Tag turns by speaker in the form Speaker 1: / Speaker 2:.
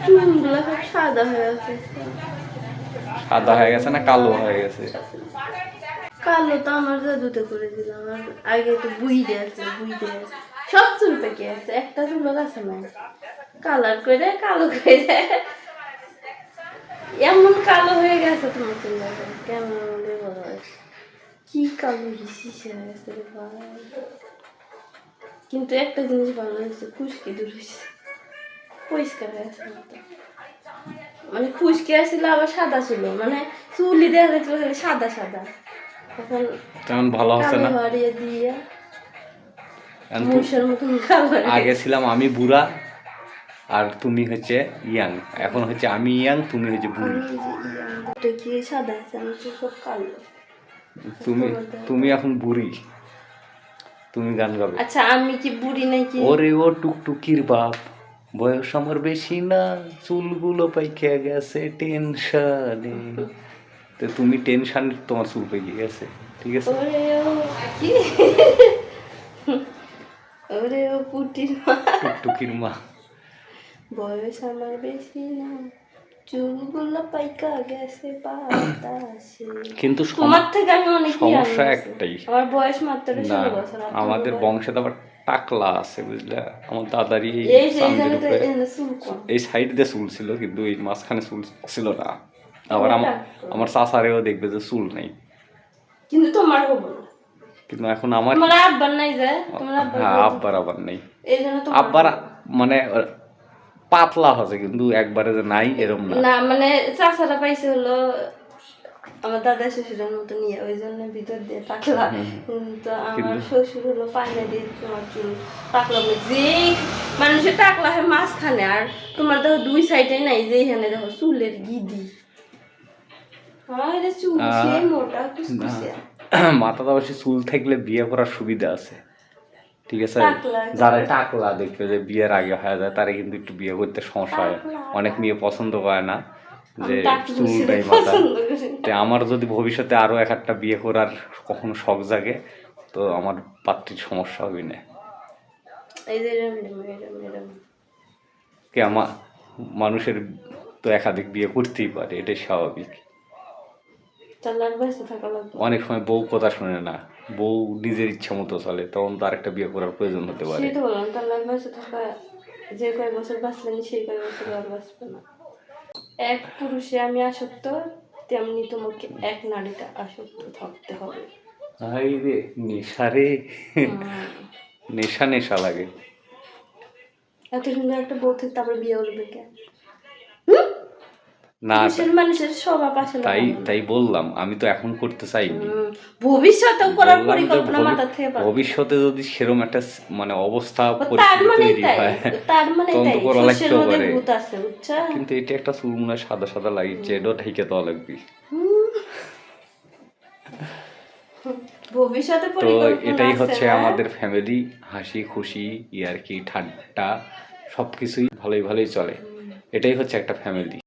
Speaker 1: চুলগুলো সব সাদা হয়ে গেছে।
Speaker 2: সাদা হয়ে গেছে না কালো হয়ে গেছে?
Speaker 1: কালো তো আমার জাদুতে করে দিলাম। আর আগে তো বুইড়ে আছে, বুইড়ে সব চুল পেকে আছে, একটা চুল আছে না। কালার করে কালো করে এমন কালো হয়ে গেছে তোমার চুল, কেমন বলো, কি কালো হিসিস হয়ে গেছে রে ভাই। কিন্তু একটা জিনিস ভালো হয়েছে, খুশকি দূর হয়েছে, পরিষ্কার হয়ে গেছে। মানে খুশকি আসছিল আবার সাদা ছিল, মানে চুলি দেখা যাচ্ছিল সাদা সাদা, এখন
Speaker 2: তেমন ভালো হচ্ছে না।
Speaker 1: হারিয়ে দিয়ে মুষের মতন কালো।
Speaker 2: আগে ছিলাম আমি বুড়া আর তুমি হচ্ছে ইয়াং, এখন হচ্ছে আমি ইয়াং তুমি হচ্ছে বুড়ি।
Speaker 1: কি সাদা আছে, আমি তো সব কালো।
Speaker 2: তুমি তুমি এখন বুড়ি, তুমি গান গাবে।
Speaker 1: আচ্ছা আমি কি বুড়ি নাকি?
Speaker 2: ওরে ও টুকটুকির বাপ, বয়স আমার বেশি না, চুলগুলো পাইকে গেছে টেনশনে। তো তুমি টেনশন, তোমার চুল পেকে গেছে, ঠিক আছে।
Speaker 1: ওরে ও কি, ওরে ও পুটির মা,
Speaker 2: টুকটুকির মা,
Speaker 1: বয়স আমার বেশি না, চুলগুলো পাইকা গেছে বাতাসে।
Speaker 2: কিন্তু
Speaker 1: তোমার থেকে আমি অনেক
Speaker 2: সমস্যা একটাই,
Speaker 1: আমার বয়স মাত্র
Speaker 2: না
Speaker 1: 16 বছর।
Speaker 2: আমাদের বংশে তো আবার টাকলা আছে বুঝলে। আমার দাদারই এই সাইড দিয়ে চুল ছিল, কিন্তু এই মাঝখানে চুল ছিল না। আবার আমার চাচারেও দেখবে যে চুল নেই,
Speaker 1: কিন্তু তোমার হবো না।
Speaker 2: কিন্তু এখন আমার
Speaker 1: আব্বার নাই যে,
Speaker 2: হ্যাঁ আব্বার আবার নেই, আব্বার মানে পাতলা হচ্ছে কিন্তু একবারে যে নাই এরকম না।
Speaker 1: না মানে চাচারা পাইছে হলো আমার দাদা শ্বশুরের মতো নিয়ে, ওই জন্য ভিতর দিয়ে টাকলা। তো আমার শ্বশুর হলো পায়না দিয়ে তোমার চুল টাকলা, যে মানুষের টাকলা হয় মাঝখানে, আর তোমার দেখো দুই সাইডে নাই, যে এখানে দেখো চুলের গিদি। চুল মোটা
Speaker 2: মাথাটা অবশ্যই চুল থাকলে বিয়ে করার সুবিধা আছে, ঠিক আছে। যারা টাকলা দেখবে যে বিয়ের আগে হয়ে যায়, তারা কিন্তু একটু বিয়ে করতে সমস্যা হয়। অনেক মেয়ে পছন্দ করে না যে চুল নেই মাথা। তো আমার যদি ভবিষ্যতে আরো একটা বিয়ে করার কখনো শখ জাগে, তো আমার পাত্রীর সমস্যা হবে না। কে আমার মানুষের তো একাধিক বিয়ে করতেই পারে, এটাই স্বাভাবিক। অনেক সময় বউ কথা শুনে না, বউ নিজের ইচ্ছা মতো চলে, তখন তো আরেকটা বিয়ে করার প্রয়োজন হতে পারে।
Speaker 1: যে কয় বছর বাঁচলেন সেই কয় বছর আর বাঁচবে না। এক পুরুষে আমি আসক্ত, তেমনি তোমাকে এক নারীতে আসক্ত থাকতে হবে।
Speaker 2: হাই রে নেশা রে, নেশা নেশা লাগে।
Speaker 1: এত সুন্দর একটা বউ থেকে তারপরে বিয়ে করবে কে?
Speaker 2: না
Speaker 1: মানুষের স্বভাব আসলে
Speaker 2: তাই বললাম, আমি তো এখন করতে চাইনি,
Speaker 1: ভবিষ্যতেও করার পরিকল্পনা মাথা থেকে।
Speaker 2: ভবিষ্যতে যদি সেরকম একটা মানে অবস্থা পরিস্থিতি তৈরি হয়, তখন তো করা লাগতেও পারে। কিন্তু এটা একটা চুল মনে হয় সাদা সাদা লাগিচ্ছে, এটাও ঢেকে দেওয়া লাগবে।
Speaker 1: ভবিষ্যতে
Speaker 2: তো এটাই হচ্ছে আমাদের ফ্যামিলি, হাসি খুশি ইয়ার্কি ঠাট্টা সবকিছুই ভালোই ভালোই চলে, এটাই হচ্ছে একটা ফ্যামিলি।